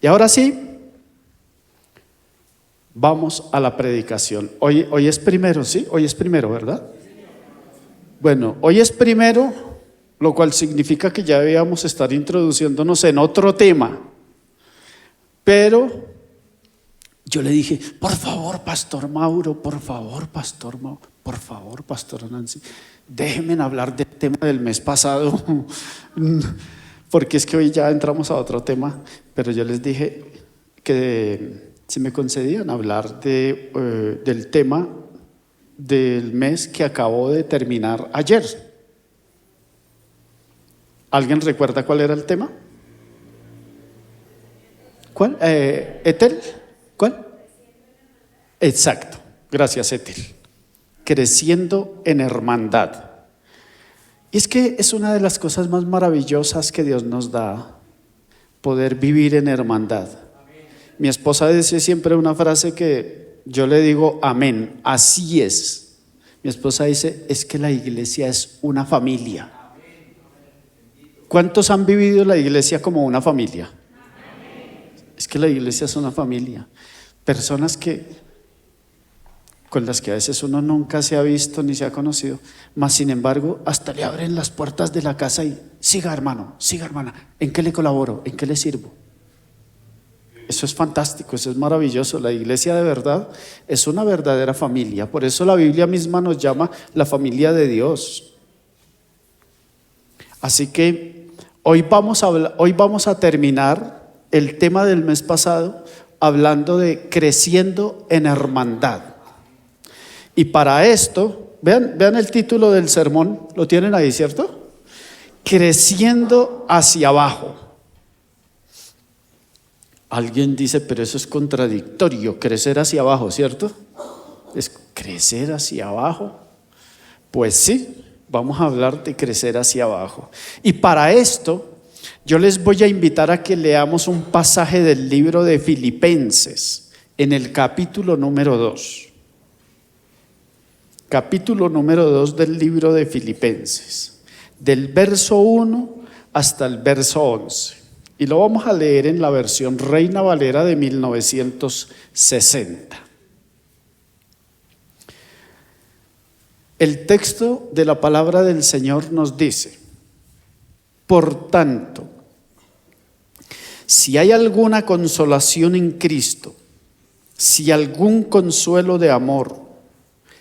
Y ahora sí, vamos a la predicación. Hoy es primero, ¿sí? Hoy es primero, ¿verdad? Bueno, hoy es primero, lo cual significa que ya debíamos estar introduciéndonos en otro tema. Pero yo le dije, por favor, Pastor Mauro, por favor, Pastor Mauro, por favor, Pastor Nancy, déjenme hablar del tema del mes pasado, porque es que hoy ya entramos a otro tema, pero yo les dije que si me concedían hablar del tema del mes que acabó de terminar ayer. ¿Alguien recuerda cuál era el tema? ¿Cuál? ¿Etel? ¿Cuál? Exacto, gracias Etel. Creciendo en hermandad. Y es que es una de las cosas más maravillosas que Dios nos da, poder vivir en hermandad. Mi esposa dice siempre una frase que yo le digo amén, así es. Mi esposa dice, es que la iglesia es una familia. ¿Cuántos han vivido la iglesia como una familia? Es que la iglesia es una familia. Personas con las que a veces uno nunca se ha visto ni se ha conocido, mas sin embargo hasta le abren las puertas de la casa y siga hermano, siga hermana, ¿en qué le colaboro? ¿En qué le sirvo? Eso es fantástico, eso es maravilloso. La iglesia de verdad es una verdadera familia. Por eso la Biblia misma nos llama la familia de Dios. Así que hoy vamos a terminar el tema del mes pasado hablando de creciendo en hermandad. Y para esto, vean el título del sermón, lo tienen ahí, ¿cierto? Creciendo hacia abajo. Alguien dice, pero eso es contradictorio, crecer hacia abajo, ¿cierto? ¿Es crecer hacia abajo? Pues sí, vamos a hablar de crecer hacia abajo. Y para esto, yo les voy a invitar a que leamos un pasaje del libro de Filipenses, en el capítulo número 2. Capítulo número 2 del libro de Filipenses, del verso 1 hasta el verso 11. Y lo vamos a leer en la versión Reina Valera de 1960. El texto de la palabra del Señor nos dice: por tanto, si hay alguna consolación en Cristo, si algún consuelo de amor,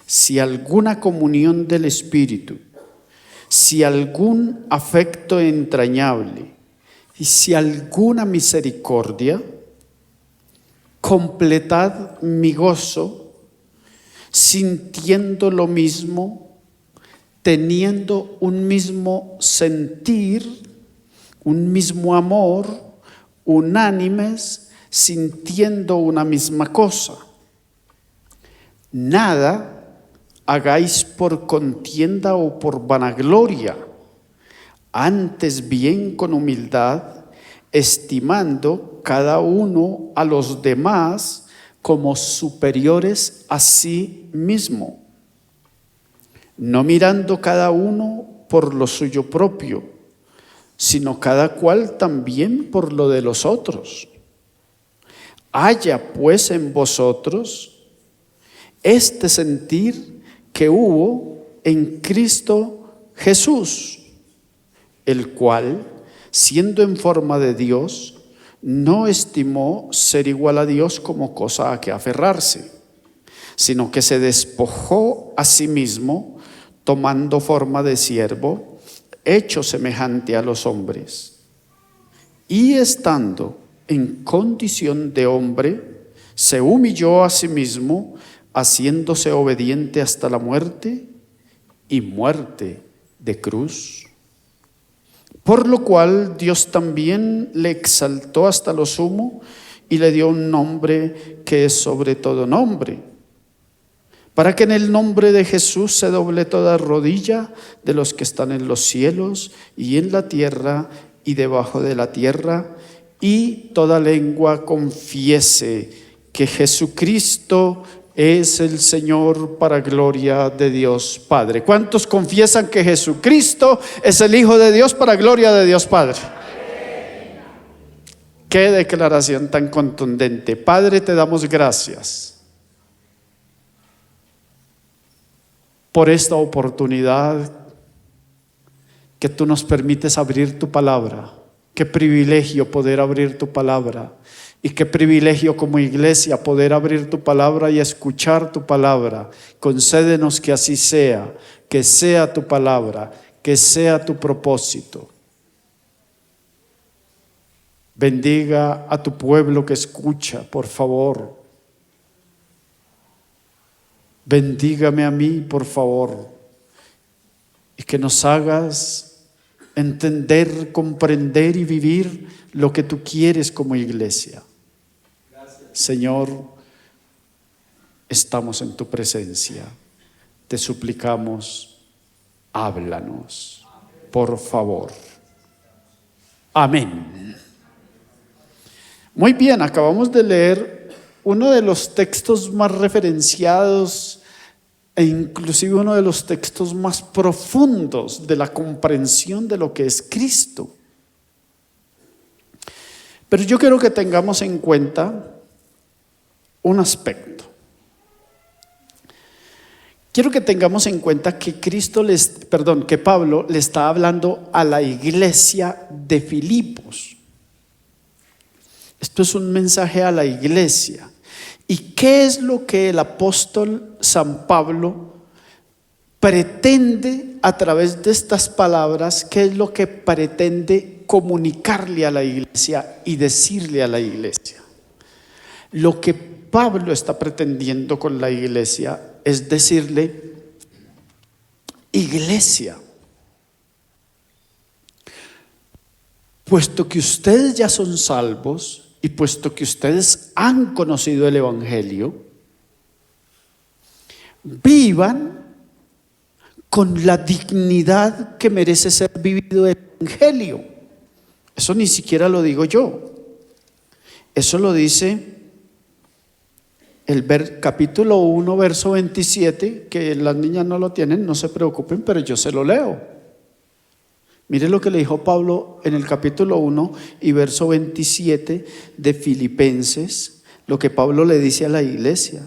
si alguna comunión del Espíritu, si algún afecto entrañable, y si alguna misericordia, completad mi gozo, sintiendo lo mismo, teniendo un mismo sentir, un mismo amor, unánimes, sintiendo una misma cosa. Nada hagáis por contienda o por vanagloria, antes bien con humildad, estimando cada uno a los demás como superiores a sí mismo, no mirando cada uno por lo suyo propio, sino cada cual también por lo de los otros. Haya pues en vosotros este sentir que hubo en Cristo Jesús, el cual, siendo en forma de Dios, no estimó ser igual a Dios como cosa a que aferrarse, sino que se despojó a sí mismo, tomando forma de siervo, hecho semejante a los hombres. Y estando en condición de hombre, se humilló a sí mismo, haciéndose obediente hasta la muerte y muerte de cruz. Por lo cual Dios también le exaltó hasta lo sumo y le dio un nombre que es sobre todo nombre, para que en el nombre de Jesús se doble toda rodilla de los que están en los cielos y en la tierra y debajo de la tierra, y toda lengua confiese que Jesucristo es el Señor, para gloria de Dios Padre. ¿Cuántos confiesan que Jesucristo es el Hijo de Dios para gloria de Dios Padre? Qué declaración tan contundente. Padre, te damos gracias por esta oportunidad que tú nos permites abrir tu palabra. Qué privilegio poder abrir tu palabra. Y qué privilegio como iglesia poder abrir tu palabra y escuchar tu palabra. Concédenos que así sea, que sea tu palabra, que sea tu propósito. Bendiga a tu pueblo que escucha, por favor. Bendígame a mí, por favor. Y que nos hagas entender, comprender y vivir lo que tú quieres como iglesia. Señor, estamos en tu presencia. Te suplicamos, háblanos, por favor. Amén. Muy bien, acabamos de leer uno de los textos más referenciados e inclusive uno de los textos más profundos de la comprensión de lo que es Cristo. Pero yo quiero que tengamos en cuenta un aspecto. Quiero que tengamos en cuenta que que Pablo le está hablando a la iglesia de Filipos. Esto es un mensaje a la iglesia. ¿Y qué es lo que el apóstol San Pablo pretende a través de estas palabras? ¿Qué es lo que pretende comunicarle a la iglesia y decirle a la iglesia? Lo que Pablo está pretendiendo con la iglesia es decirle: iglesia, puesto que ustedes ya son salvos y puesto que ustedes han conocido el evangelio, vivan con la dignidad que merece ser vivido el evangelio. Eso ni siquiera lo digo yo. Eso lo dice el capítulo 1, verso 27, que las niñas no lo tienen, no se preocupen, pero yo se lo leo. Mire lo que le dijo Pablo en el capítulo 1 y verso 27 de Filipenses, lo que Pablo le dice a la iglesia: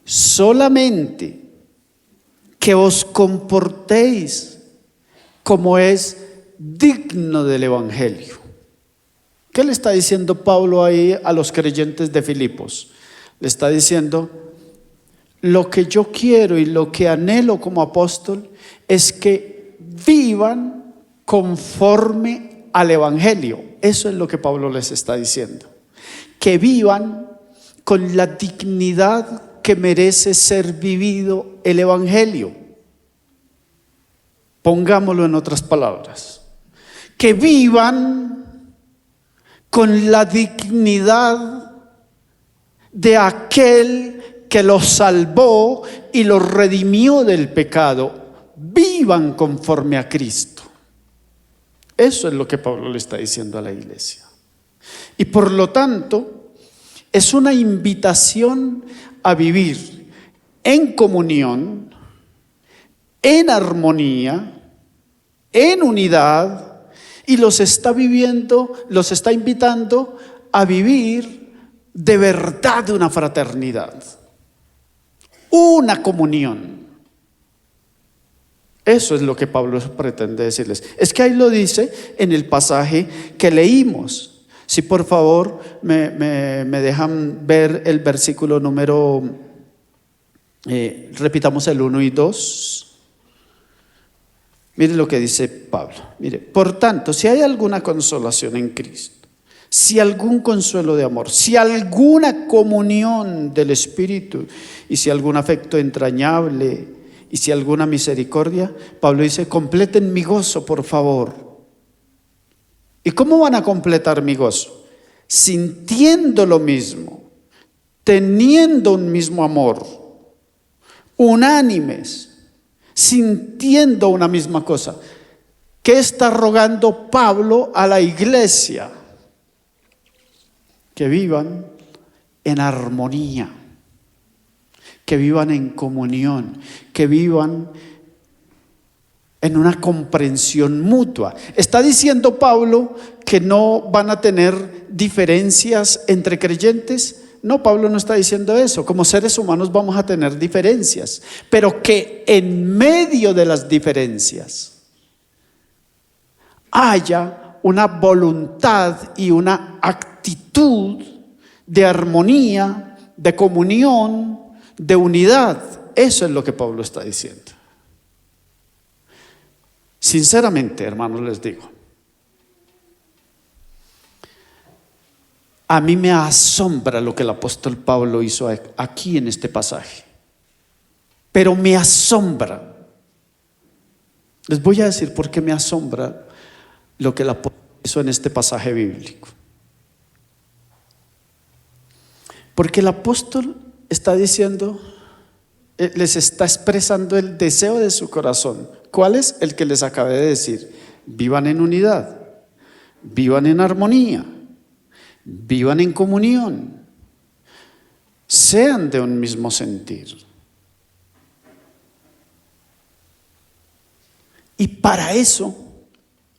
solamente que os comportéis como es digno del evangelio. ¿Qué le está diciendo Pablo ahí a los creyentes de Filipos? Le está diciendo: lo que yo quiero y lo que anhelo como apóstol es que vivan conforme al evangelio. Eso es lo que Pablo les está diciendo. Que vivan con la dignidad que merece ser vivido el evangelio. Pongámoslo en otras palabras. Que vivan con la dignidad de aquel que los salvó y los redimió del pecado. Vivan conforme a Cristo. Eso es lo que Pablo le está diciendo a la iglesia. Y por lo tanto, es una invitación a vivir en comunión, en armonía, en unidad, y los está invitando a vivir de verdad una fraternidad, una comunión. Eso es lo que Pablo pretende decirles. Es que ahí lo dice en el pasaje que leímos. Si por favor me dejan ver el versículo número, repitamos el 1 y 2. Mire lo que dice Pablo. Mire: por tanto, si hay alguna consolación en Cristo, si algún consuelo de amor, si alguna comunión del Espíritu, y si algún afecto entrañable, y si alguna misericordia, Pablo dice: completen mi gozo, por favor. ¿Y cómo van a completar mi gozo? Sintiendo lo mismo, teniendo un mismo amor, unánimes, sintiendo una misma cosa. ¿Qué está rogando Pablo a la iglesia? Que vivan en armonía, que vivan en comunión, que vivan en una comprensión mutua. Está diciendo Pablo que no van a tener diferencias entre creyentes. No, Pablo no está diciendo eso. Como seres humanos vamos a tener diferencias, pero que en medio de las diferencias haya una voluntad y una actitud de armonía, de comunión, de unidad. Eso es lo que Pablo está diciendo. Sinceramente, hermanos, les digo, a mí me asombra lo que el apóstol Pablo hizo aquí en este pasaje. Pero me asombra. Les voy a decir por qué me asombra lo que el apóstol hizo en este pasaje bíblico. Porque el apóstol está diciendo, les está expresando el deseo de su corazón. ¿Cuál es? El que les acabé de decir. Vivan en unidad, vivan en armonía, vivan en comunión, sean de un mismo sentir. Y para eso,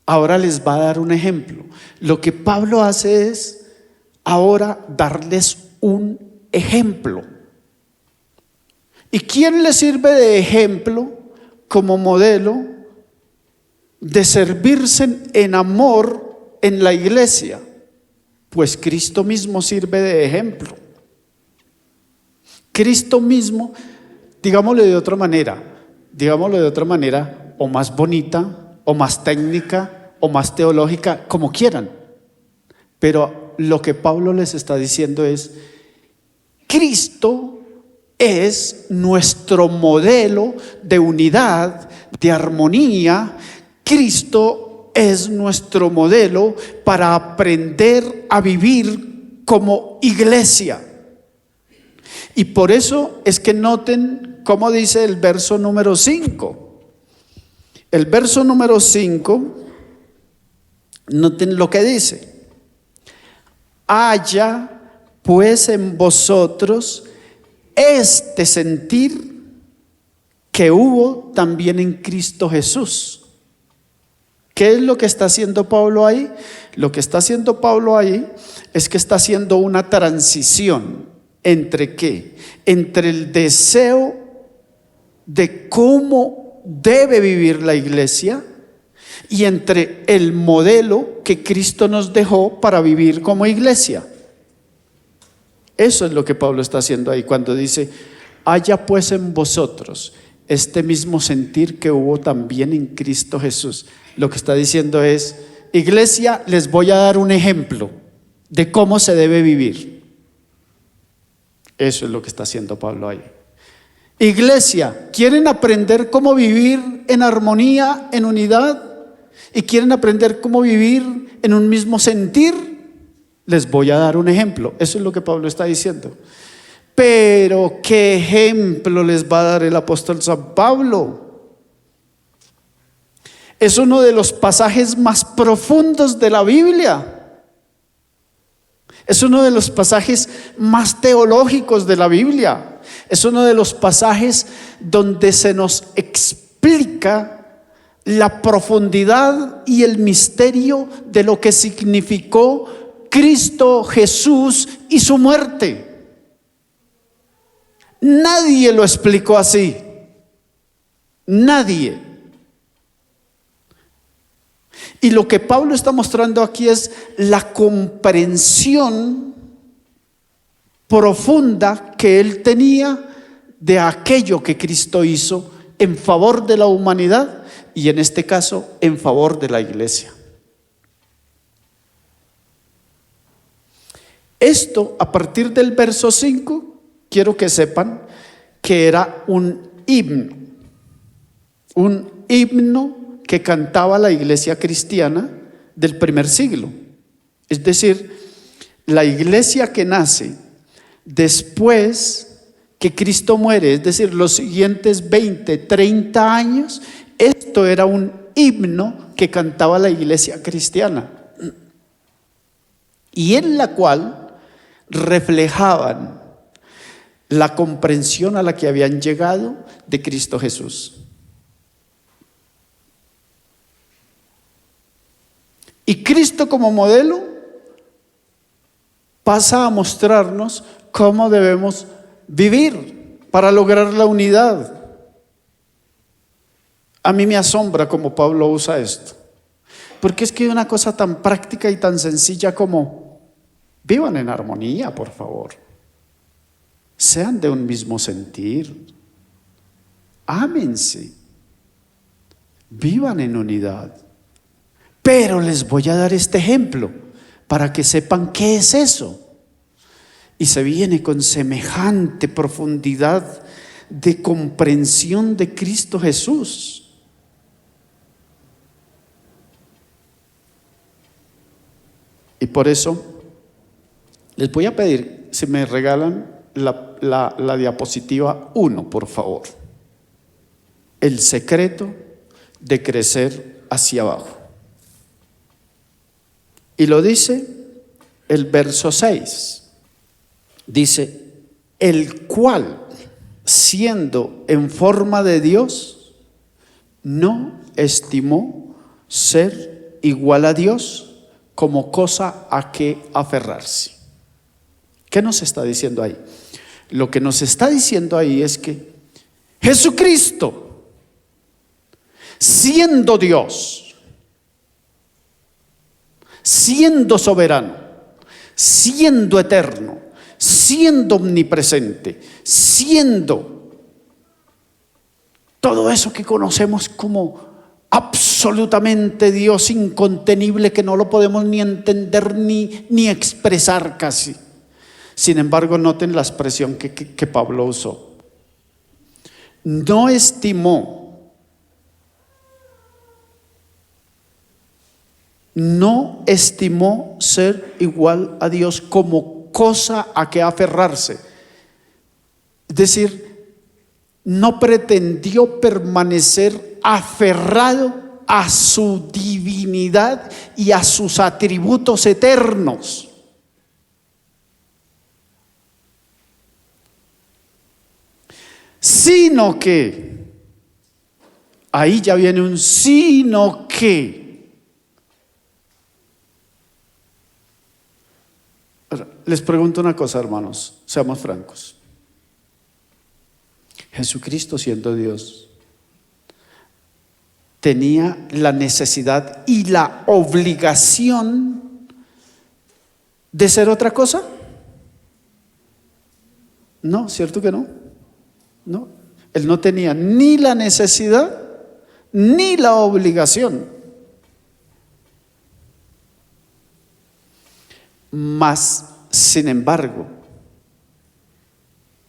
ahora les va a dar un ejemplo. Lo que Pablo hace es ahora darles un ejemplo. ¿Y quién le sirve de ejemplo como modelo de servirse en amor en la iglesia? Pues Cristo mismo sirve de ejemplo. Cristo mismo, digámoslo de otra manera, o más bonita, o más técnica, o más teológica, como quieran. Pero lo que Pablo les está diciendo es, Cristo es nuestro modelo de unidad, de armonía. Cristo es nuestro modelo para aprender a vivir como iglesia. Y por eso es que noten cómo dice el verso número 5. El verso número 5, noten lo que dice. Haya pues en vosotros este sentir que hubo también en Cristo Jesús. ¿Qué es lo que está haciendo Pablo ahí? Lo que está haciendo Pablo ahí es que está haciendo una transición. ¿Entre qué? Entre el deseo de cómo debe vivir la iglesia y entre el modelo que Cristo nos dejó para vivir como iglesia. Eso es lo que Pablo está haciendo ahí cuando dice, haya pues en vosotros este mismo sentir que hubo también en Cristo Jesús. Lo que está diciendo es, iglesia, les voy a dar un ejemplo de cómo se debe vivir. Eso es lo que está haciendo Pablo ahí. Iglesia, ¿quieren aprender cómo vivir en armonía, en unidad? ¿Y quieren aprender cómo vivir en un mismo sentir? Les voy a dar un ejemplo. Eso es lo que Pablo está diciendo. Pero ¿qué ejemplo les va a dar el apóstol San Pablo? Es uno de los pasajes más profundos de la Biblia. Es uno de los pasajes más teológicos de la Biblia. Es uno de los pasajes donde se nos explica la profundidad y el misterio de lo que significó Cristo Jesús y su muerte. Nadie lo explicó así. Nadie. Y lo que Pablo está mostrando aquí es la comprensión profunda que él tenía de aquello que Cristo hizo en favor de la humanidad y en este caso en favor de la iglesia. Esto, a partir del verso 5, quiero que sepan que era un himno que cantaba la iglesia cristiana del primer siglo. Es decir, la iglesia que nace después que Cristo muere, es decir, los siguientes 20, 30 años, esto era un himno que cantaba la iglesia cristiana y en la cual reflejaban la comprensión a la que habían llegado de Cristo Jesús. Y Cristo como modelo pasa a mostrarnos cómo debemos vivir para lograr la unidad. A mí me asombra cómo Pablo usa esto, porque es que hay una cosa tan práctica y tan sencilla como: vivan en armonía, por favor, sean de un mismo sentir, ámense, vivan en unidad. Pero les voy a dar este ejemplo para que sepan qué es eso. Y se viene con semejante profundidad de comprensión de Cristo Jesús. Y por eso les voy a pedir, si me regalan la diapositiva 1, por favor. El secreto de crecer hacia abajo. Y lo dice el verso 6. Dice: el cual, siendo en forma de Dios, no estimó ser igual a Dios como cosa a que aferrarse. ¿Qué nos está diciendo ahí? Lo que nos está diciendo ahí es que Jesucristo, siendo Dios, siendo soberano, siendo eterno, siendo omnipresente, siendo todo eso que conocemos como absolutamente Dios incontenible, que no lo podemos ni entender ni expresar casi. Sin embargo, noten la expresión que Pablo usó. No estimó ser igual a Dios como cosa a que aferrarse. Es decir, no pretendió permanecer aferrado a su divinidad y a sus atributos eternos. Sino que, ahí ya viene un sino que. Les pregunto una cosa, hermanos, seamos francos. Jesucristo, siendo Dios, tenía la necesidad y la obligación de ser otra cosa. No, ¿cierto que no? No, él no tenía ni la necesidad ni la obligación. Mas, sin embargo,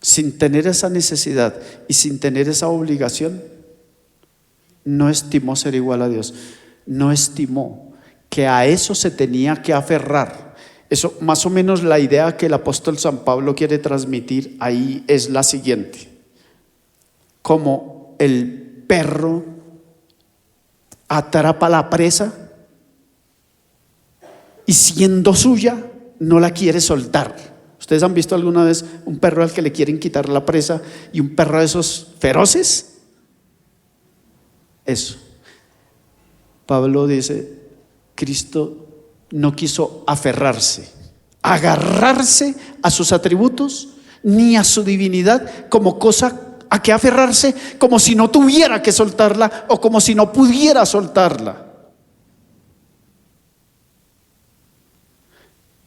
sin tener esa necesidad y sin tener esa obligación, no estimó ser igual a Dios. No estimó que a eso se tenía que aferrar. Eso, más o menos, la idea que el apóstol San Pablo quiere transmitir ahí es la siguiente: como el perro atrapa la presa y siendo suya no la quiere soltar. ¿Ustedes han visto alguna vez un perro al que le quieren quitar la presa y un perro de esos feroces? Eso. Pablo dice: Cristo no quiso aferrarse, agarrarse a sus atributos ni a su divinidad como cosa a que aferrarse, como si no tuviera que soltarla o como si no pudiera soltarla.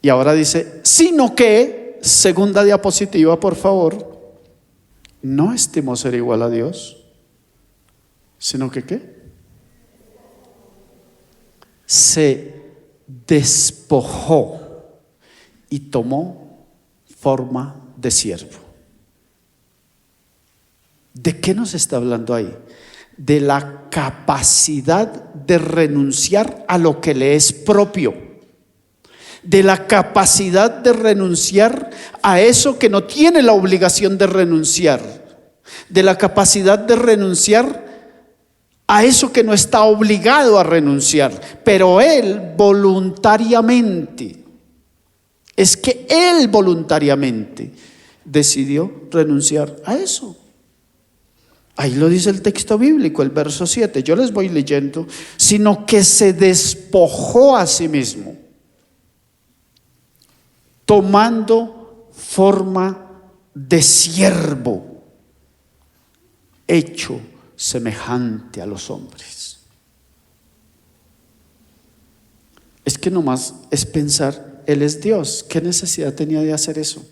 Y ahora dice: sino que, segunda diapositiva, por favor, no estimó ser igual a Dios, sino que ¿qué? Se despojó y tomó forma de siervo. ¿De qué nos está hablando ahí? De la capacidad de renunciar a lo que le es propio, de la capacidad de renunciar a eso que no tiene la obligación de renunciar, de la capacidad de renunciar a eso que no está obligado a renunciar, pero él voluntariamente, es que él voluntariamente decidió renunciar a eso. Ahí lo dice el texto bíblico, el verso 7. Yo les voy leyendo: sino que se despojó a sí mismo. tomando forma de siervo, hecho semejante a los hombres. Es que nomás es pensar, Él es Dios, ¿qué necesidad tenía de hacer eso?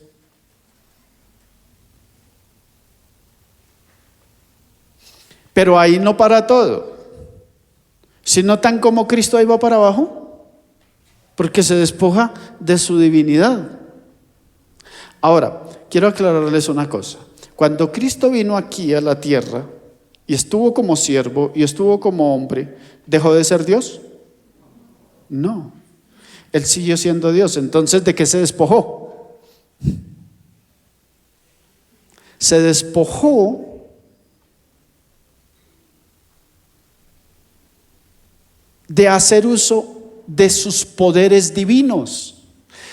Pero ahí no para todo. Si no tan como Cristo, ahí va para abajo, porque se despoja de su divinidad. Ahora, quiero aclararles una cosa. Cuando Cristo vino aquí a la tierra y estuvo como siervo y estuvo como hombre, ¿dejó de ser Dios? No. Él siguió siendo Dios. Entonces, ¿de qué se despojó? Se despojó de hacer uso de sus poderes divinos.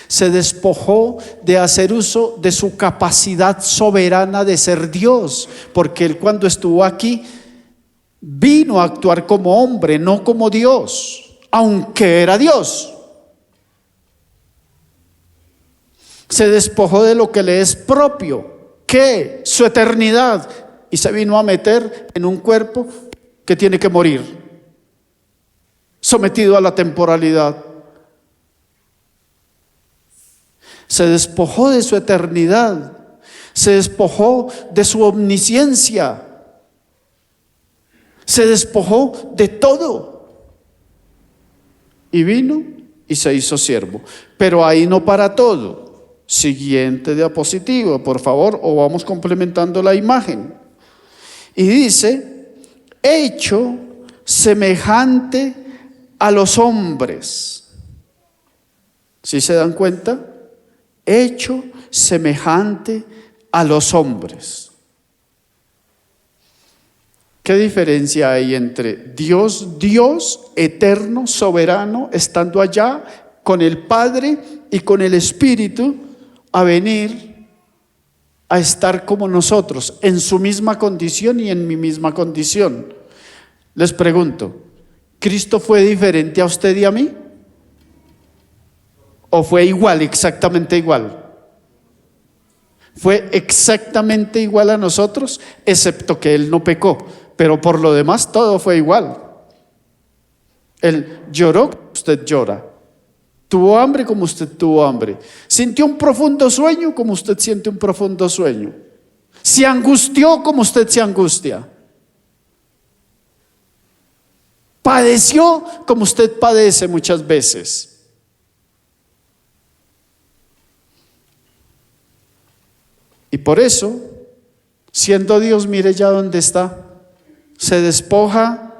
Se despojó de hacer uso de su capacidad soberana de ser Dios, porque Él cuando estuvo aquí vino a actuar como hombre, no como Dios, aunque era Dios. Se despojó de lo que le es propio, que su eternidad, y se vino a meter en un cuerpo que tiene que morir, sometido a la temporalidad. Se despojó de su eternidad, se despojó de su omnisciencia, se despojó de todo y vino y se hizo siervo. Pero ahí no para todo. Siguiente diapositiva, por favor, o vamos complementando la imagen. Y dice, hecho semejante a los hombres. ¿Sí se dan cuenta? Hecho semejante a los hombres. ¿Qué diferencia hay entre Dios, eterno, soberano, estando allá con el Padre y con el Espíritu, a venir a estar como nosotros, en su misma condición y en mi misma condición? Les pregunto, ¿Cristo fue diferente a usted y a mí? ¿O fue igual, exactamente igual? Fue exactamente igual a nosotros, excepto que Él no pecó, pero por lo demás todo fue igual. Él lloró como usted llora, tuvo hambre como usted tuvo hambre, sintió un profundo sueño como usted siente un profundo sueño, se angustió como usted se angustia, padeció como usted padece muchas veces. Y por eso, siendo Dios, mire ya dónde está, se despoja,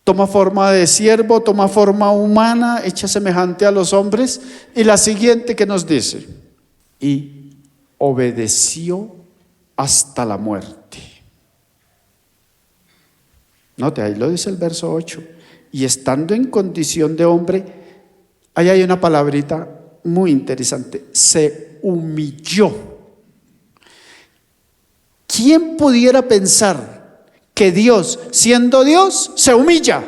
toma forma de siervo, toma forma humana, hecha semejante a los hombres. Y la siguiente que nos dice, y obedeció hasta la muerte. Note, ahí lo dice el verso 8. Y estando en condición de hombre, ahí hay una palabrita muy interesante, se humilló. ¿Quién pudiera pensar que Dios, siendo Dios, se humilla?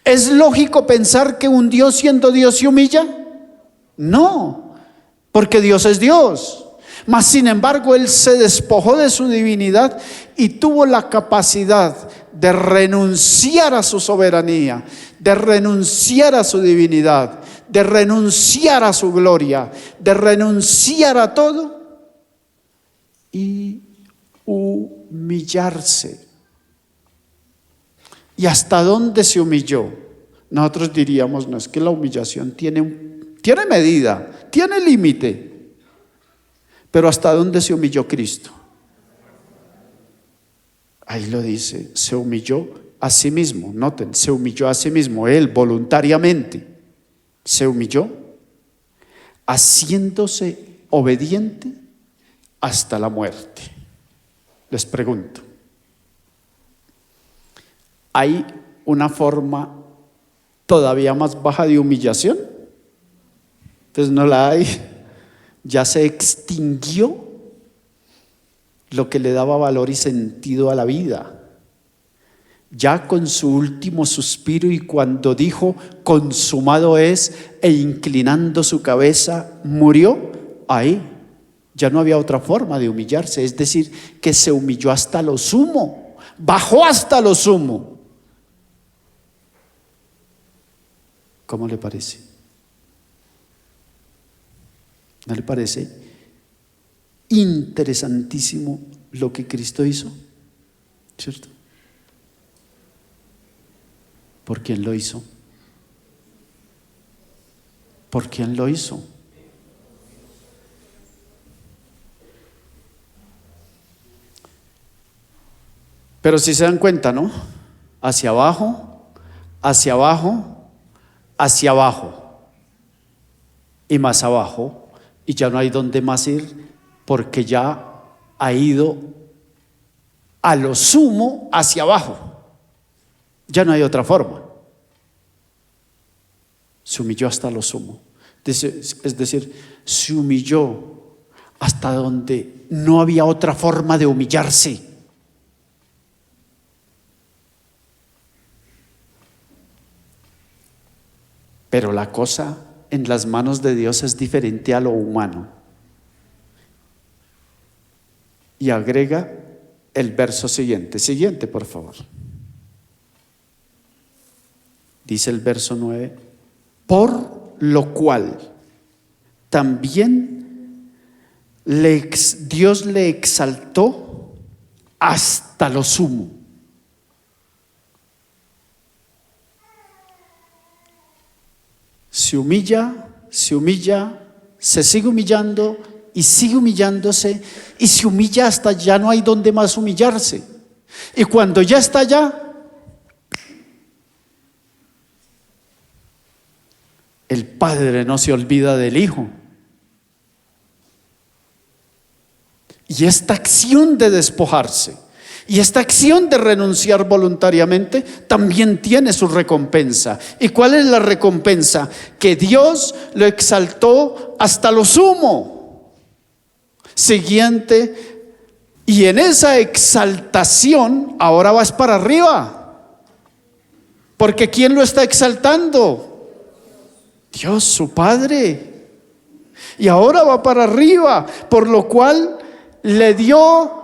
¿Es lógico pensar que un Dios siendo Dios se humilla? No, porque Dios es Dios. Mas sin embargo, Él se despojó de su divinidad y tuvo la capacidad de renunciar a su soberanía, de renunciar a su divinidad, de renunciar a su gloria, de renunciar a todo y humillarse. ¿Y hasta dónde se humilló? Nosotros diríamos, no, es que la humillación tiene medida, tiene límite. Pero ¿hasta dónde se humilló Cristo? Ahí lo dice, se humilló a sí mismo. Noten, se humilló a sí mismo, Él voluntariamente se humilló, haciéndose obediente hasta la muerte. Les pregunto, ¿hay una forma todavía más baja de humillación? Pues no la hay. Ya se extinguió lo que le daba valor y sentido a la vida. ya con su último suspiro, y cuando dijo consumado es, e inclinando su cabeza murió, ahí ya no había otra forma de humillarse. Es decir, que se humilló hasta lo sumo, bajó hasta lo sumo. ¿Cómo le parece? ¿No le parece interesantísimo lo que Cristo hizo? ¿Cierto? ¿Por quién lo hizo? ¿Por quién lo hizo? Pero si se dan cuenta, ¿no? Hacia abajo, hacia abajo, hacia abajo y más abajo, y ya no hay dónde más ir, porque ya ha ido a lo sumo hacia abajo. Ya no hay otra forma. Se humilló hasta lo sumo. Es decir, se humilló hasta donde no había otra forma de humillarse. Pero la cosa en las manos de Dios es diferente a lo humano. Y agrega el verso siguiente. Siguiente, por favor. Dice el verso 9: por lo cual también Dios le exaltó hasta lo sumo. Se humilla, se sigue humillando y sigue humillándose, y se humilla hasta ya no hay donde más humillarse. Y cuando ya está allá, el Padre no se olvida del Hijo. Y esta acción de despojarse y esta acción de renunciar voluntariamente también tiene su recompensa. ¿Y cuál es la recompensa? Que Dios lo exaltó hasta lo sumo. Siguiente, y en esa exaltación ahora vas para arriba. Porque ¿quién lo está exaltando? Dios, su Padre. Y ahora va para arriba, por lo cual le dio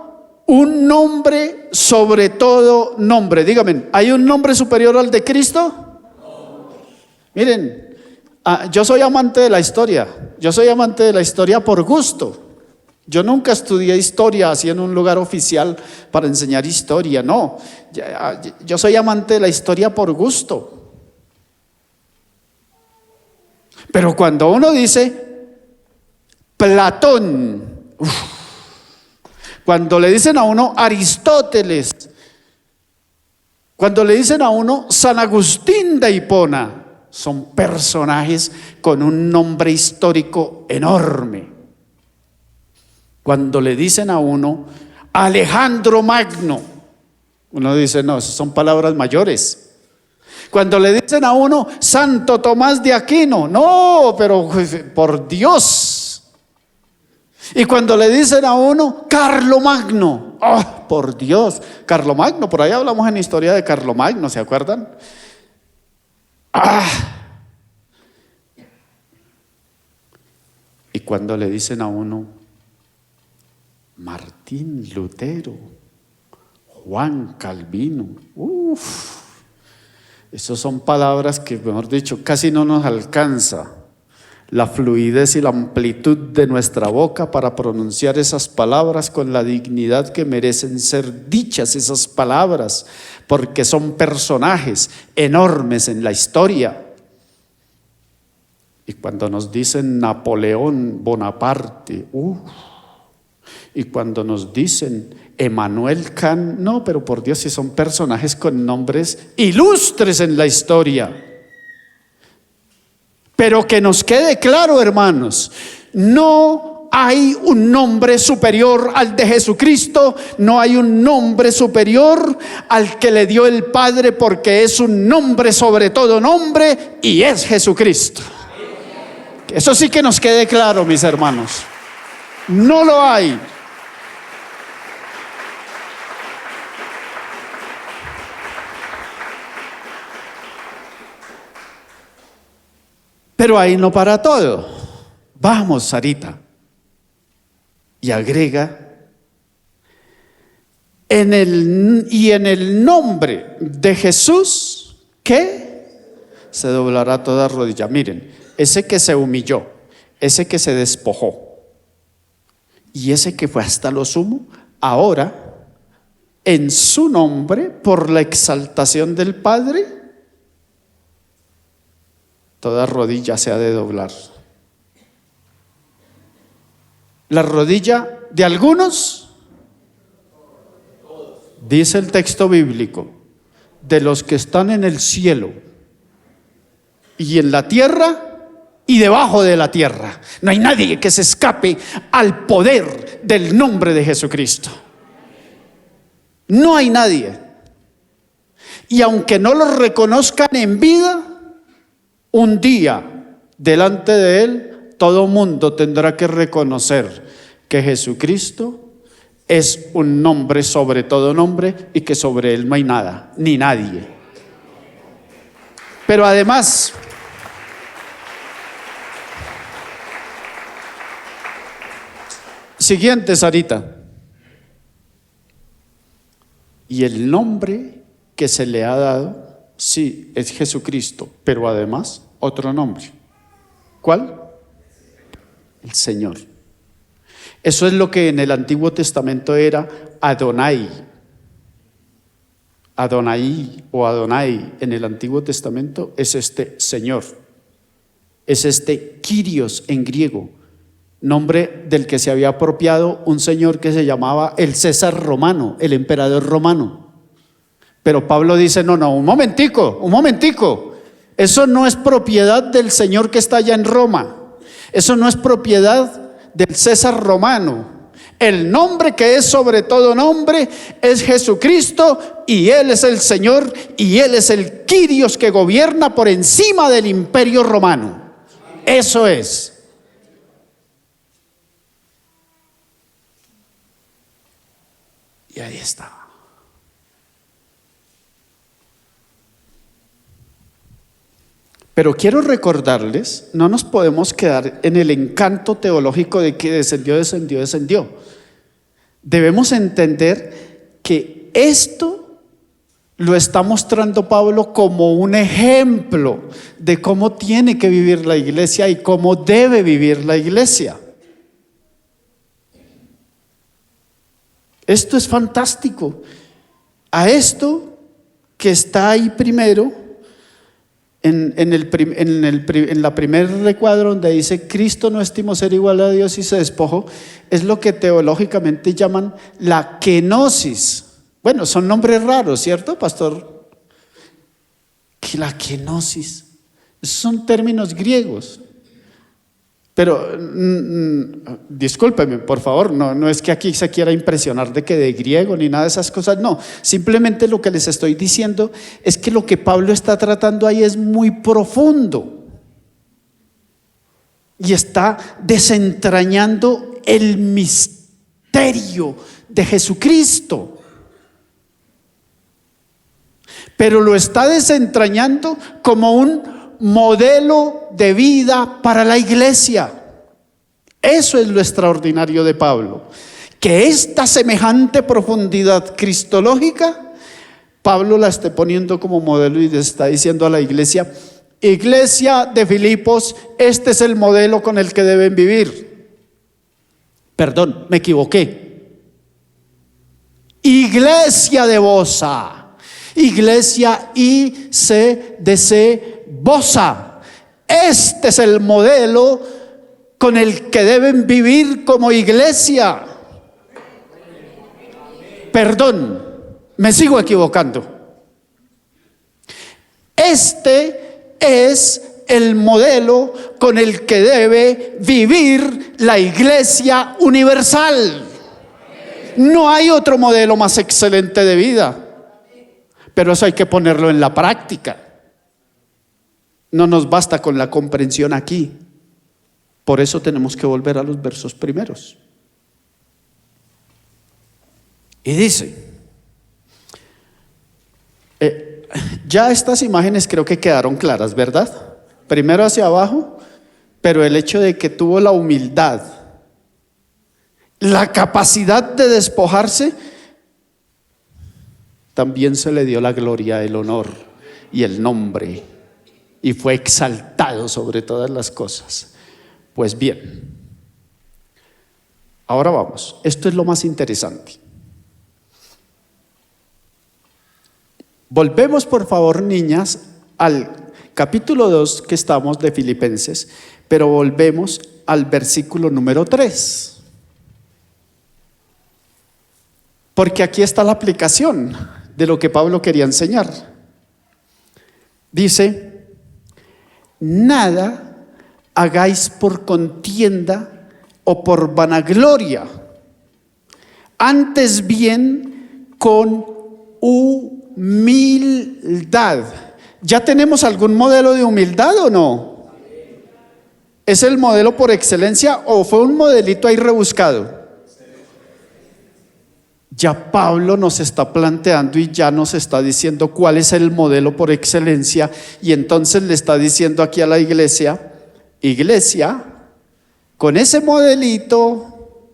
un nombre sobre todo nombre. Dígame, ¿hay un nombre superior al de Cristo? Miren, yo soy amante de la historia. Yo soy amante de la historia por gusto. Yo nunca estudié historia así en un lugar oficial para enseñar historia, no. Yo soy amante de la historia por gusto. Pero cuando uno dice Platón, cuando le dicen a uno Aristóteles, cuando le dicen a uno San Agustín de Hipona, son personajes con un nombre histórico enorme. Cuando le dicen a uno Alejandro Magno, uno dice, no, esas son palabras mayores. Cuando le dicen a uno Santo Tomás de Aquino, no, pero por Dios. Y cuando le dicen a uno Carlomagno, oh, por Dios, Carlomagno, por ahí hablamos en historia de Carlomagno, ¿se acuerdan? Y cuando le dicen a uno Martín Lutero, Juan Calvino, esas son palabras que, mejor dicho, casi no nos alcanza la fluidez y la amplitud de nuestra boca para pronunciar esas palabras con la dignidad que merecen ser dichas esas palabras, porque son personajes enormes en la historia. Y cuando nos dicen Napoleón Bonaparte, y cuando nos dicen Emmanuel Kant, no, pero por Dios, si son personajes con nombres ilustres en la historia. Pero que nos quede claro, hermanos, no hay un nombre superior al de Jesucristo, no hay un nombre superior al que le dio el Padre, porque es un nombre sobre todo nombre y es Jesucristo. Eso sí que nos quede claro, mis hermanos. No lo hay. Pero ahí no para todo. Vamos, Sarita. Y agrega, en el nombre de Jesús, ¿qué? Se doblará toda rodilla. Miren, ese que se humilló, ese que se despojó, y ese que fue hasta lo sumo, ahora, en su nombre, por la exaltación del Padre, toda rodilla se ha de doblar. La rodilla de algunos, dice el texto bíblico, de los que están en el cielo y en la tierra y debajo de la tierra. No hay nadie que se escape al poder del nombre de Jesucristo. No hay nadie. Y aunque no lo reconozcan en vida, un día delante de Él, todo mundo tendrá que reconocer que Jesucristo es un nombre sobre todo nombre y que sobre Él no hay nada, ni nadie. Pero además, siguiente, Sarita. Y el nombre que se le ha dado, sí, es Jesucristo, pero además otro nombre. ¿Cuál? El Señor. Eso es lo que en el Antiguo Testamento era Adonai. Adonai o Adonai en el Antiguo Testamento es este Señor. Es este Kyrios en griego, nombre del que se había apropiado un señor que se llamaba el César romano, el emperador romano. Pero Pablo dice, no, un momentico. Eso no es propiedad del señor que está allá en Roma. Eso no es propiedad del César romano. El nombre que es sobre todo nombre es Jesucristo, y Él es el Señor, y Él es el Kyrios que gobierna por encima del imperio romano. Eso es. Y ahí está. Pero quiero recordarles, no nos podemos quedar en el encanto teológico de que descendió. Debemos entender que esto lo está mostrando Pablo como un ejemplo de cómo tiene que vivir la iglesia y cómo debe vivir la iglesia. Esto es fantástico. A esto que está ahí primero, en la primer recuadro donde dice Cristo no estimó ser igual a Dios y se despojó, es lo que teológicamente llaman la kenosis. Bueno, son nombres raros, ¿cierto, pastor? Que la kenosis, esos son términos griegos. Pero discúlpeme, por favor, no es que aquí se quiera impresionar de que de griego ni nada de esas cosas, no. Simplemente lo que les estoy diciendo es que lo que Pablo está tratando ahí es muy profundo y está desentrañando el misterio de Jesucristo. Pero lo está desentrañando como un modelo de vida para la iglesia. Eso es lo extraordinario de Pablo, que esta semejante profundidad cristológica Pablo la esté poniendo como modelo y le está diciendo a la iglesia de Filipos, este es el modelo con el que deben vivir. Perdón, me equivoqué. Iglesia de Bosa, iglesia ICDC Bosa, este es el modelo con el que deben vivir como iglesia. Perdón, me sigo equivocando. Este es el modelo con el que debe vivir la iglesia universal. No hay otro modelo más excelente de vida, pero eso hay que ponerlo en la práctica. No nos basta con la comprensión aquí. Por eso tenemos que volver a los versos primeros. Y dice, ya estas imágenes creo que quedaron claras, ¿verdad? Primero hacia abajo, pero el hecho de que tuvo la humildad, la capacidad de despojarse, también se le dio la gloria, el honor y el nombre, y fue exaltado sobre todas las cosas. Pues bien, ahora vamos, esto es lo más interesante. Volvemos por favor, niñas, al capítulo 2 que estamos de Filipenses, pero volvemos al versículo número 3. Porque aquí está la aplicación de lo que Pablo quería enseñar. Dice: nada hagáis por contienda o por vanagloria, antes bien con humildad. ¿Ya tenemos algún modelo de humildad o no? ¿Es el modelo por excelencia o fue un modelito ahí rebuscado? Ya Pablo nos está planteando y ya nos está diciendo cuál es el modelo por excelencia, y entonces le está diciendo aquí a la iglesia: iglesia, con ese modelito,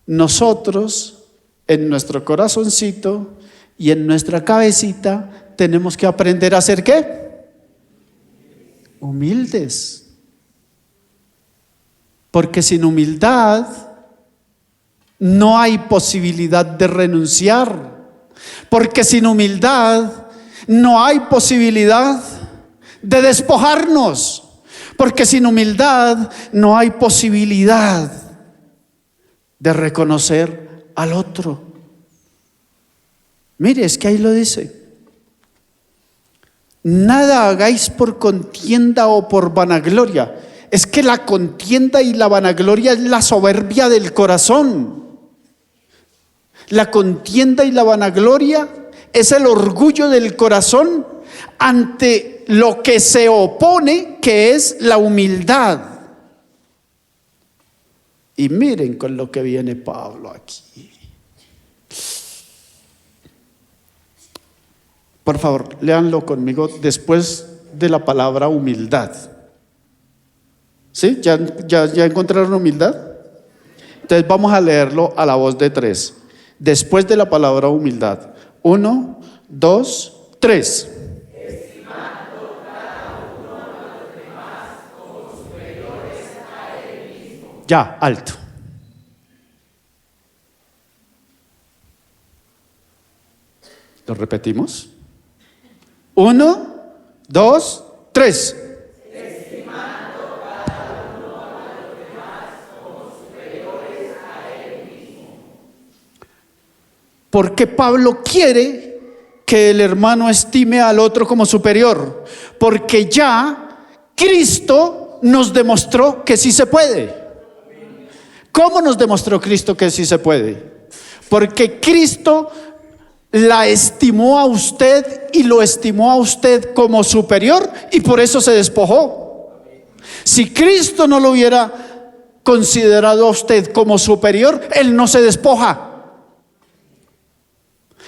nosotros en nuestro corazoncito y en nuestra cabecita tenemos que aprender a ser ¿qué? Humildes. Porque sin humildad no hay posibilidad de renunciar. Porque sin humildad no hay posibilidad de despojarnos. Porque sin humildad no hay posibilidad de reconocer al otro. Mire, es que ahí lo dice: nada hagáis por contienda o por vanagloria. Es que la contienda y la vanagloria es la soberbia del corazón. La contienda y la vanagloria es el orgullo del corazón ante lo que se opone, que es la humildad. Y miren con lo que viene Pablo aquí. Por favor, léanlo conmigo después de la palabra humildad. ¿Sí? ¿Ya encontraron humildad? Entonces vamos a leerlo a la voz de 3. Después de la palabra humildad. 1, 2, 3. Estimando cada uno a los demás como superiores a él mismo. Ya, alto. ¿Lo repetimos? 1, 2, 3. Estimando cada uno a los demás como superiores a él mismo. Porque Pablo quiere que el hermano estime al otro como superior, porque ya Cristo nos demostró que sí se puede. ¿Cómo nos demostró Cristo que sí se puede? Porque Cristo la estimó a usted y lo estimó a usted como superior, y por eso se despojó. Si Cristo no lo hubiera considerado a usted como superior, Él no se despoja.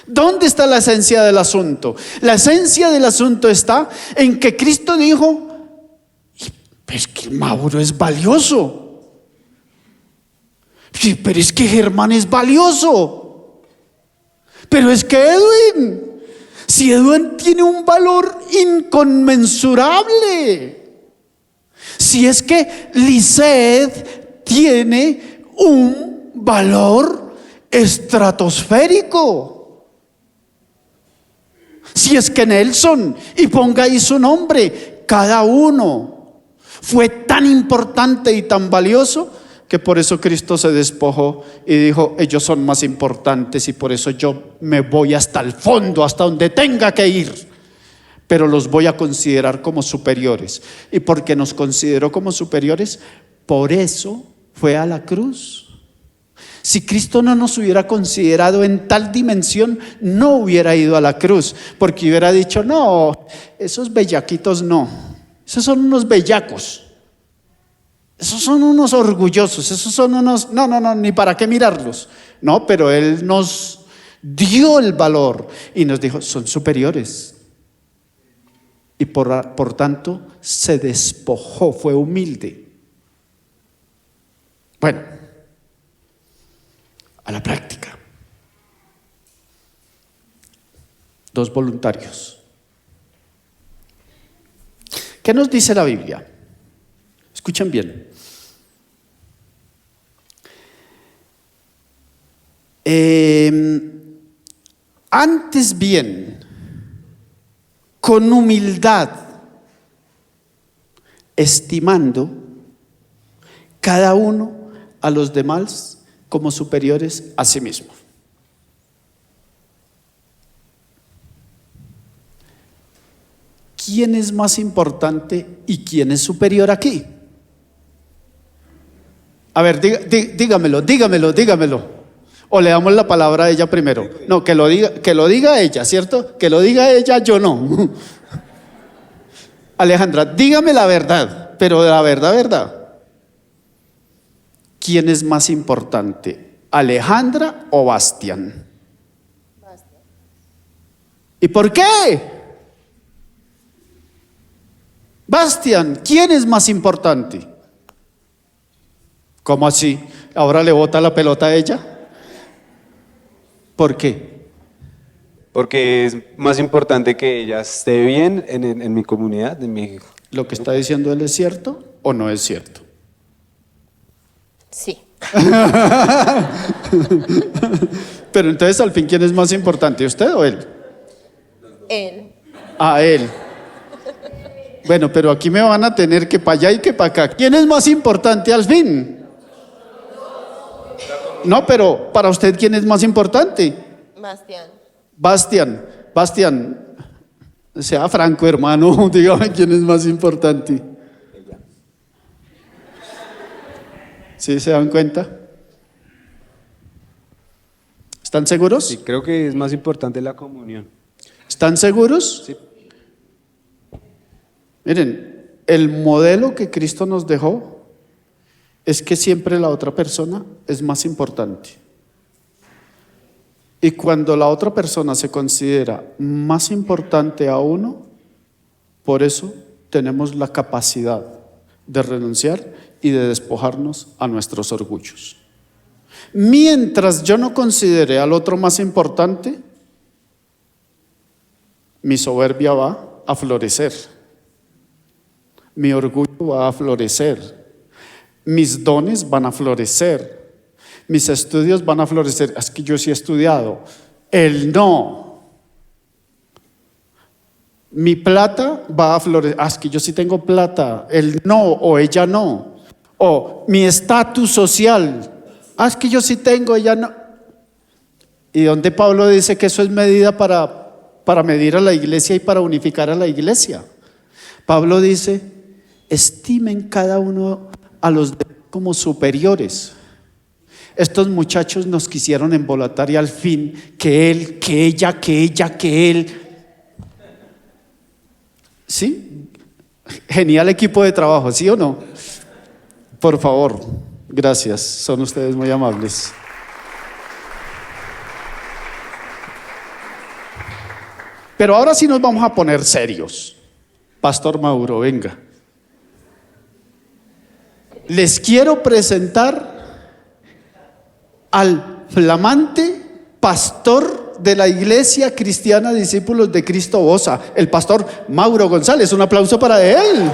¿Dónde está la esencia del asunto? La esencia del asunto está en que Cristo dijo: pero es que Mauro es valioso. Sí, pero es que Germán es valioso. Pero es que Edwin, si Edwin tiene un valor inconmensurable. Si es que Lisette tiene un valor estratosférico. Si es que Nelson, y ponga ahí su nombre, cada uno fue tan importante y tan valioso que por eso Cristo se despojó y dijo: ellos son más importantes y por eso yo me voy hasta el fondo, hasta donde tenga que ir, pero los voy a considerar como superiores. Y porque nos consideró como superiores, por eso fue a la cruz. Si Cristo no nos hubiera considerado en tal dimensión, no hubiera ido a la cruz, porque hubiera dicho: no, esos bellaquitos no, esos son unos bellacos, esos son unos orgullosos, esos son unos, no, ni para qué mirarlos. No, pero Él nos dio el valor y nos dijo: son superiores. Y por tanto se despojó, fue humilde. Bueno, a la práctica. 2 voluntarios. ¿Qué nos dice la Biblia? Escuchen bien. Antes bien, con humildad, estimando cada uno a los demás como superiores a sí mismo. ¿Quién es más importante y quién es superior aquí? A ver, dígamelo. O le damos la palabra a ella primero. No, que lo diga ella, ¿cierto? Que lo diga ella, yo no. Alejandra, dígame la verdad, pero la verdad. ¿Quién es más importante? ¿Alejandra o Bastián? Bastián. ¿Y por qué? Bastián, ¿quién es más importante? ¿Cómo así? ¿Ahora le bota la pelota a ella? ¿Por qué? Porque es más importante que ella esté bien en mi comunidad, en mi... ¿Lo que está diciendo él es cierto o no es cierto? Sí. Pero entonces, al fin, ¿quién es más importante, usted o él? Él. Ah, él. Bueno, pero aquí me van a tener que para allá y que para acá. ¿Quién es más importante al fin? No, pero para usted, ¿quién es más importante? Bastián. Bastián, sea franco, hermano, dígame quién es más importante. ¿Sí se dan cuenta? ¿Están seguros? Sí, creo que es más importante la comunión. ¿Están seguros? Sí. Miren, el modelo que Cristo nos dejó es que siempre la otra persona es más importante. Y cuando la otra persona se considera más importante a uno, por eso tenemos la capacidad de renunciar y de despojarnos a nuestros orgullos. Mientras yo no considere al otro más importante, mi soberbia va a florecer, mi orgullo va a florecer, mis dones van a florecer, mis estudios van a florecer. Es que yo sí he estudiado. Él no. Mi plata va a florecer. Es que yo sí tengo plata. Él no o ella no. O mi estatus social. Es que yo sí tengo, ella no. ¿Y dónde Pablo dice que eso es medida para medir a la iglesia y para unificar a la iglesia? Pablo dice, estimen cada uno a los demás como superiores. Estos muchachos nos quisieron embolatar y al fin que él, que ella, que él. ¿Sí? Genial equipo de trabajo, ¿sí o no? Por favor, gracias, son ustedes muy amables. Pero ahora sí nos vamos a poner serios. Pastor Mauro, venga. Les quiero presentar al flamante pastor de la Iglesia Cristiana Discípulos de Cristo Bosa, el pastor Mauro González. Un aplauso para él.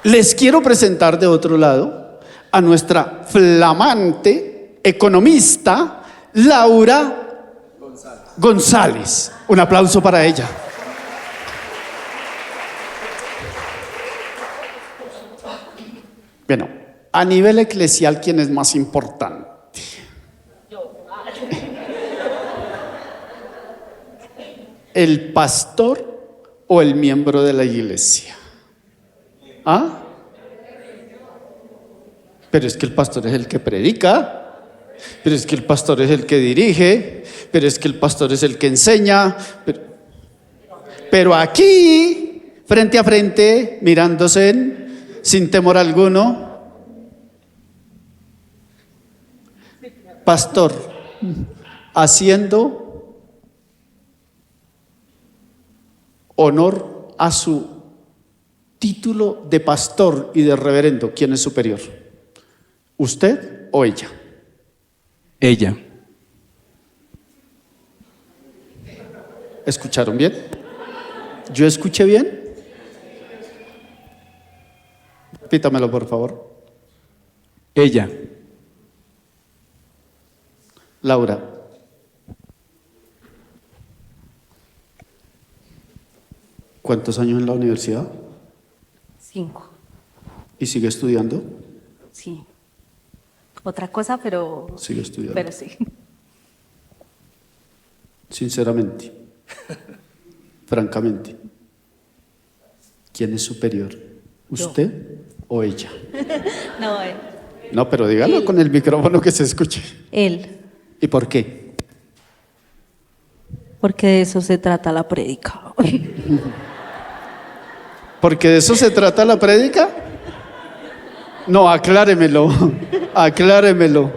Les quiero presentar de otro lado a nuestra flamante economista Laura González. Un aplauso para ella. Bueno, a nivel eclesial, ¿quién es más importante? ¿El pastor o el miembro de la iglesia? ¿Ah? Pero es que el pastor es el que predica, pero es que el pastor es el que dirige, pero es que el pastor es el que enseña. Pero aquí, frente a frente, mirándose sin temor alguno, pastor, haciendo honor a su título de pastor y de reverendo, ¿quién es superior? ¿Usted o ella? Ella. ¿Escucharon bien? ¿Yo escuché bien? Repítamelo, por favor. Ella. Laura. ¿Cuántos años en la universidad? 5, ¿Y sigue estudiando? sí. Otra cosa, pero... Sigue estudiando. Pero sí. Sinceramente, francamente, ¿quién es superior? ¿Usted o ella? No, No, pero dígalo con el micrófono que se escuche. él. ¿Y por qué? Porque de eso se trata la prédica. ¿Porque de eso se trata la prédica? No, acláremelo, acláremelo.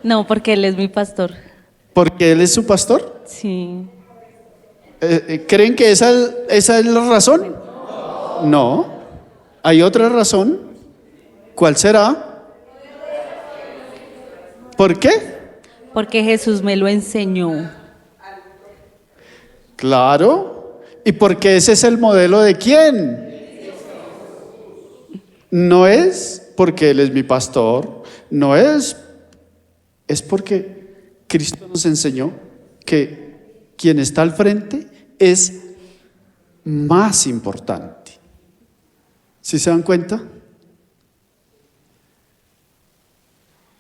No, porque él es mi pastor. ¿Porque él es su pastor? Sí. ¿Creen que esa es la razón? No. ¿Hay otra razón? ¿Cuál será? ¿Por qué? Porque Jesús me lo enseñó. Claro. ¿Y porque ese es el modelo de quién? No es porque Él es mi pastor, no es porque Cristo nos enseñó que quien está al frente es más importante. ¿Sí se dan cuenta?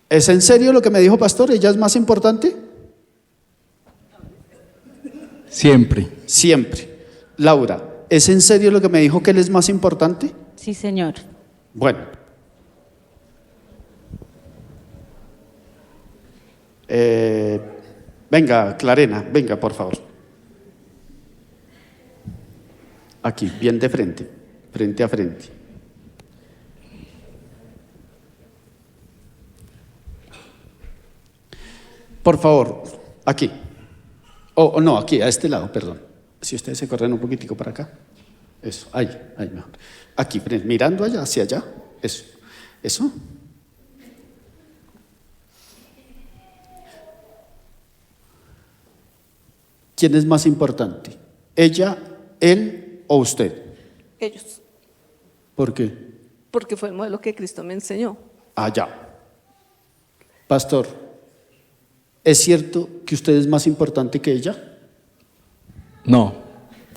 ¿Es en serio lo que me dijo pastor? ¿Ella es más importante? Siempre. Siempre. Laura, ¿es en serio lo que me dijo que Él es más importante? Sí, señor. Bueno. Venga, Clarena, venga, por favor. Aquí, bien de frente, frente a frente. Por favor, aquí. O no, aquí, a este lado, perdón. Si ustedes se corren un poquitico para acá. Eso, ahí mejor. Aquí, mirando allá, hacia allá. Eso. ¿Quién es más importante? ¿Ella, él o usted? Ellos, ¿Por qué? porque fue el modelo que Cristo me enseñó. Allá. Pastor, ¿es cierto que usted es más importante que ella? No,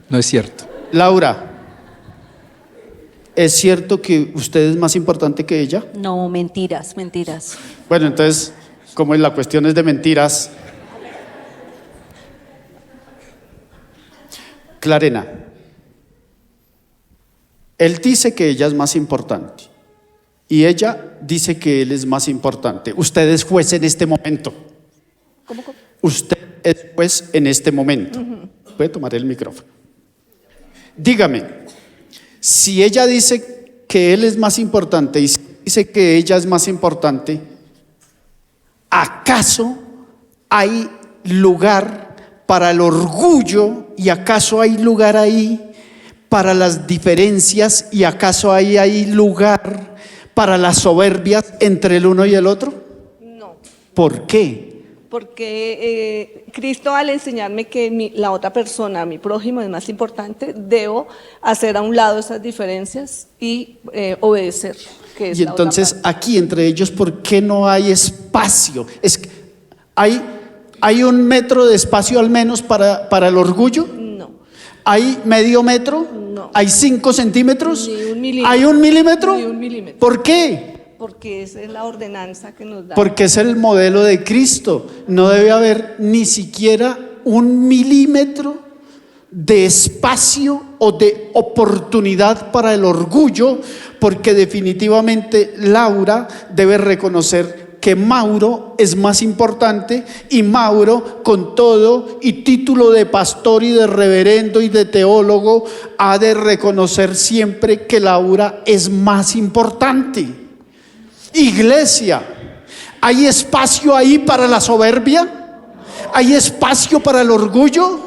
no es cierto. Laura, ¿es cierto que usted es más importante que ella? No, mentiras, mentiras. Bueno, entonces, como la cuestión es de mentiras. Clarena, él dice que ella es más importante y ella dice que él es más importante. Usted es juez en este momento. ¿Cómo? Usted es juez en este momento. Puede tomar el micrófono. Dígame, si ella dice que él es más importante y si dice que ella es más importante, ¿acaso hay lugar para el orgullo y acaso hay lugar ahí para las diferencias y acaso hay lugar para las soberbias entre el uno y el otro? No, ¿Por qué? porque Cristo al enseñarme que la otra persona, mi prójimo, es más importante, debo hacer a un lado esas diferencias y obedecer. Que es Y la otra entonces parte. aquí entre ellos, ¿por qué no hay espacio? Es que hay 1 metro de espacio al menos para el orgullo. No, ¿Hay medio metro? No. ¿Hay 5 centímetros? Ni 1 milímetro. ¿Hay 1 milímetro? Ni 1 milímetro. ¿Por qué? Porque esa es la ordenanza que nos da. Porque es el modelo de Cristo. No debe haber ni siquiera 1 milímetro de espacio o de oportunidad para el orgullo, porque definitivamente Laura debe reconocer que Mauro es más importante y Mauro, con todo y título de pastor y de reverendo y de teólogo, ha de reconocer siempre que Laura es más importante. Iglesia, ¿hay espacio ahí para la soberbia? ¿Hay espacio para el orgullo?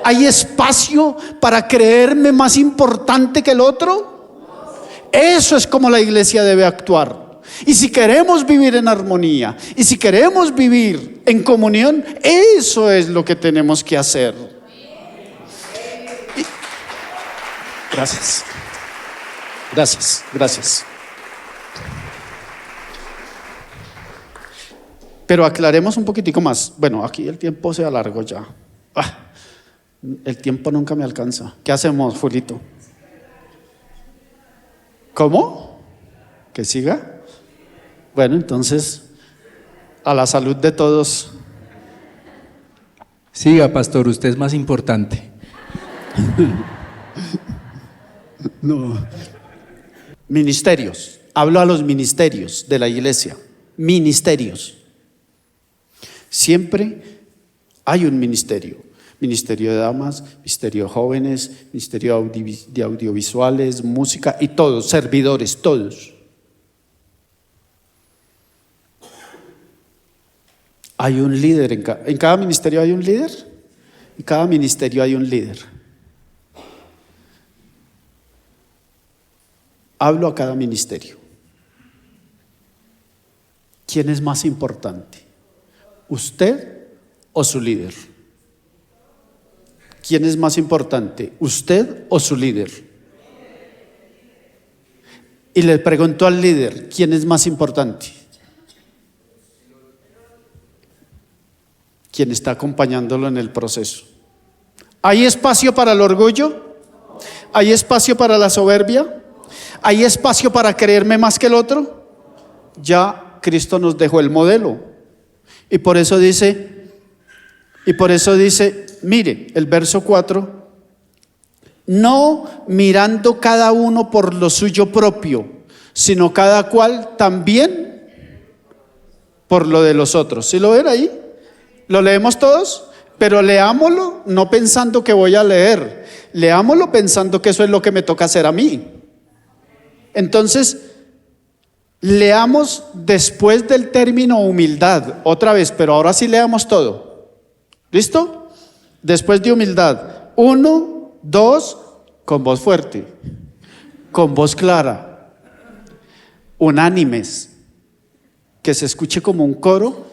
¿Hay espacio para creerme más importante que el otro? Eso es como la iglesia debe actuar. Y si queremos vivir en armonía, y si queremos vivir en comunión, eso es lo que tenemos que hacer. Gracias. Gracias, gracias. Pero aclaremos un poquitico más. Bueno, aquí el tiempo se alargó ya. El tiempo nunca me alcanza. ¿Qué hacemos, Fulito? ¿Cómo? ¿Que siga? Bueno, entonces, a la salud de todos. Siga, pastor, usted es más importante. No. Ministerios. Hablo a los ministerios de la iglesia. Ministerios. Siempre hay un ministerio. Ministerio de damas, ministerio de jóvenes, ministerio de audiovisuales, música y todos, servidores, todos. Hay un líder en cada ministerio hay un líder. En cada ministerio hay un líder. Hablo a cada ministerio. ¿Quién es más importante? ¿Usted o su líder? ¿Quién es más importante? ¿Usted o su líder? Y le preguntó al líder, ¿quién es más importante? ¿Quién está acompañándolo en el proceso? ¿Hay espacio para el orgullo? ¿Hay espacio para la soberbia? ¿Hay espacio para creerme más que el otro? Ya Cristo nos dejó el modelo. Y por eso dice, mire, el verso 4, no mirando cada uno por lo suyo propio, sino cada cual también por lo de los otros. ¿Sí lo ven ahí? ¿Lo leemos todos? Pero leámoslo no pensando que voy a leer, leámoslo pensando que eso es lo que me toca hacer a mí. Entonces, leamos después del término humildad, otra vez, pero ahora sí leamos todo. ¿Listo? Después de humildad, 1, 2, con voz fuerte, con voz clara, unánimes, que se escuche como un coro,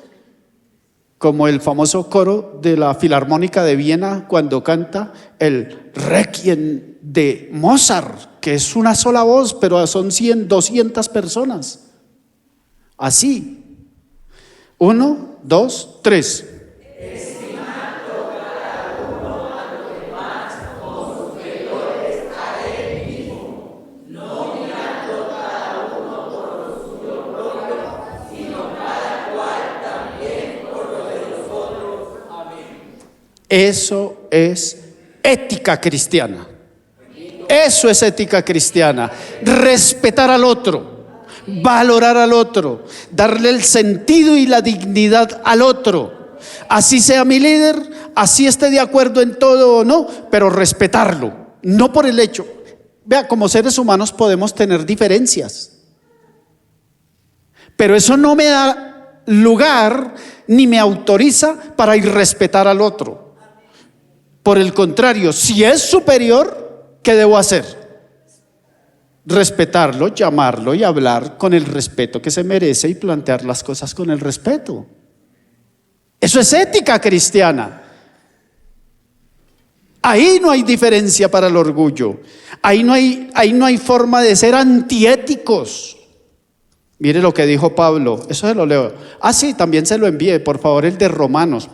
como el famoso coro de la Filarmónica de Viena cuando canta el Requiem de Mozart, que es una sola voz, pero son 100, 200 personas. Así. 1, 2, 3. Eso es ética cristiana. Eso es ética cristiana. Respetar al otro, valorar al otro, darle el sentido y la dignidad al otro. Así sea mi líder, así esté de acuerdo en todo o no, pero respetarlo, no por el hecho. Vea, como seres humanos podemos tener diferencias, pero eso no me da lugar ni me autoriza para irrespetar al otro. Por el contrario, si es superior, ¿qué debo hacer? Respetarlo, llamarlo y hablar con el respeto que se merece y plantear las cosas con el respeto. Eso es ética cristiana. Ahí no hay diferencia para el orgullo. Ahí no hay forma de ser antiéticos. Mire lo que dijo Pablo. Eso se lo leo. Sí, también se lo envié. Por favor, el de Romanos.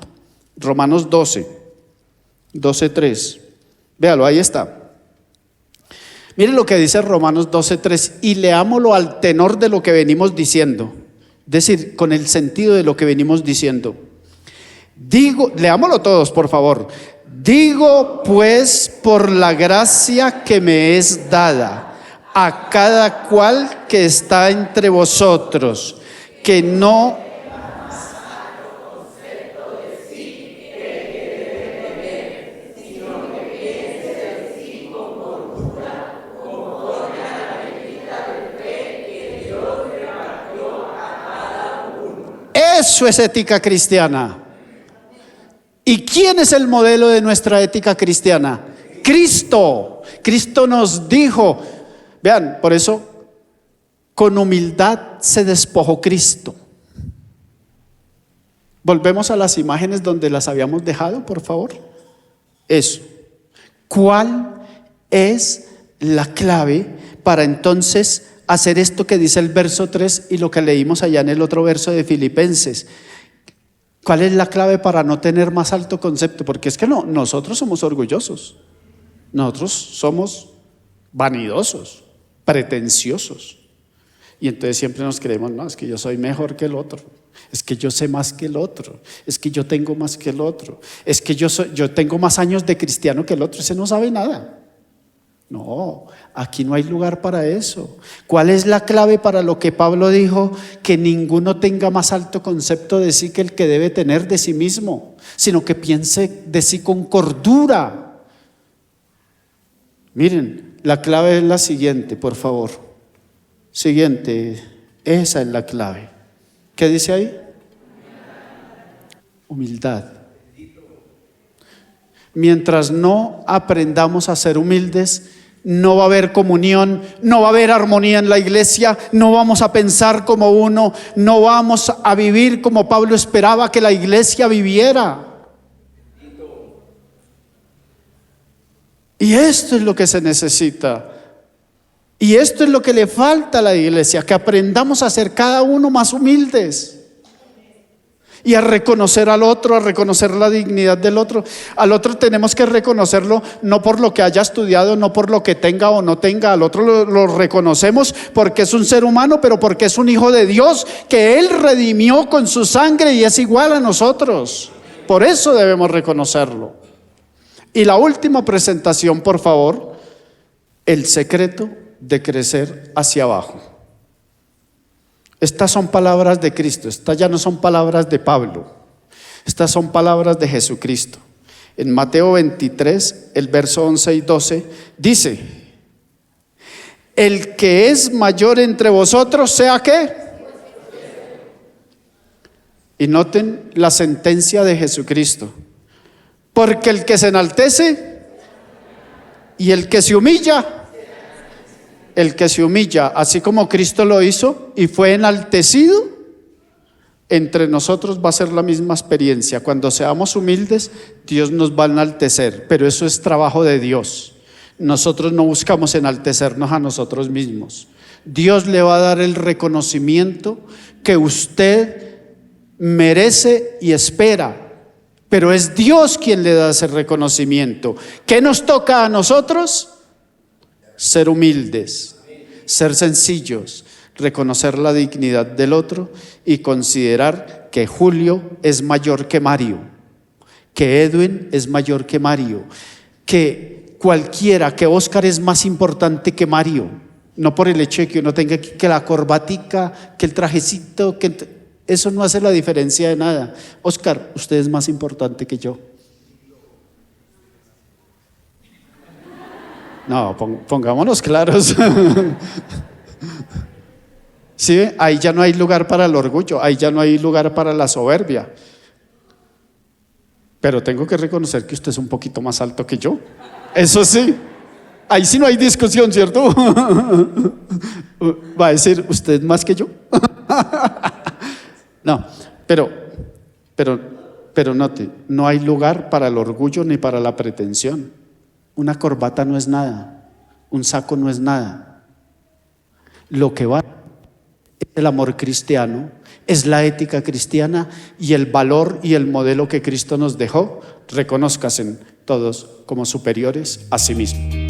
Romanos 12:3. Véalo, ahí está. Mire lo que dice Romanos 12:3 y leámoslo al tenor de lo que venimos diciendo. Es decir, con el sentido de lo que venimos diciendo. Leámoslo todos, por favor. Digo, pues, por la gracia que me es dada a cada cual que está entre vosotros, que no Eso es ética cristiana. ¿Y quién es el modelo de nuestra ética cristiana? Cristo. Cristo nos dijo, vean, por eso con humildad se despojó Cristo. Volvemos a las imágenes donde las habíamos dejado, por favor. Eso. ¿Cuál es la clave para entonces hacer esto que dice el verso 3 y lo que leímos allá en el otro verso de Filipenses? ¿Cuál es la clave para no tener más alto concepto? Porque es que no, nosotros somos orgullosos, nosotros somos vanidosos, pretenciosos. Y entonces siempre nos creemos, no, es que yo soy mejor que el otro, es que yo sé más que el otro, es que yo tengo más que el otro, es que yo tengo más años de cristiano que el otro, ese no sabe nada. No, aquí no hay lugar para eso. ¿Cuál es la clave para lo que Pablo dijo? Que ninguno tenga más alto concepto de sí que el que debe tener de sí mismo, sino que piense de sí con cordura. Miren, la clave es la siguiente, por favor. Siguiente, esa es la clave. ¿Qué dice ahí? Humildad. Mientras no aprendamos a ser humildes, no va a haber comunión, no va a haber armonía en la iglesia, no vamos a pensar como uno, no vamos a vivir como Pablo esperaba que la iglesia viviera. Y esto es lo que se necesita. Y esto es lo que le falta a la iglesia, que aprendamos a ser cada uno más humildes. Y a reconocer al otro, a reconocer la dignidad del otro. Al otro tenemos que reconocerlo no por lo que haya estudiado, no por lo que tenga o no tenga. Al otro lo reconocemos porque es un ser humano, pero porque es un hijo de Dios que Él redimió con su sangre y es igual a nosotros. Por eso debemos reconocerlo. Y la última presentación, por favor, el secreto de crecer hacia abajo. Estas son palabras de Cristo, estas ya no son palabras de Pablo, estas son palabras de Jesucristo. En Mateo 23, el verso 11 y 12, dice: el que es mayor entre vosotros, ¿sea qué? Y noten la sentencia de Jesucristo: porque el que se enaltece y el que se humilla, así como Cristo lo hizo y fue enaltecido, entre nosotros va a ser la misma experiencia. Cuando seamos humildes, Dios nos va a enaltecer, pero eso es trabajo de Dios. Nosotros no buscamos enaltecernos a nosotros mismos. Dios le va a dar el reconocimiento que usted merece y espera, pero es Dios quien le da ese reconocimiento. ¿Qué nos toca a nosotros? Ser humildes, ser sencillos, reconocer la dignidad del otro y considerar que Julio es mayor que Mario, que Edwin es mayor que Mario, que cualquiera, que Oscar es más importante que Mario, no por el hecho de que uno tenga que la corbatica, que el trajecito, eso no hace la diferencia de nada. Oscar, usted es más importante que yo. No, pongámonos claros. ¿Sí? Ahí ya no hay lugar para el orgullo, ahí ya no hay lugar para la soberbia. Pero tengo que reconocer que usted es un poquito más alto que yo. Eso sí, ahí sí no hay discusión, ¿cierto? Va a decir, ¿usted es más que yo? No, pero note, no hay lugar para el orgullo ni para la pretensión. Una corbata no es nada, un saco no es nada. Lo que vale es el amor cristiano, es la ética cristiana y el valor y el modelo que Cristo nos dejó. Reconózcanse todos como superiores a sí mismos.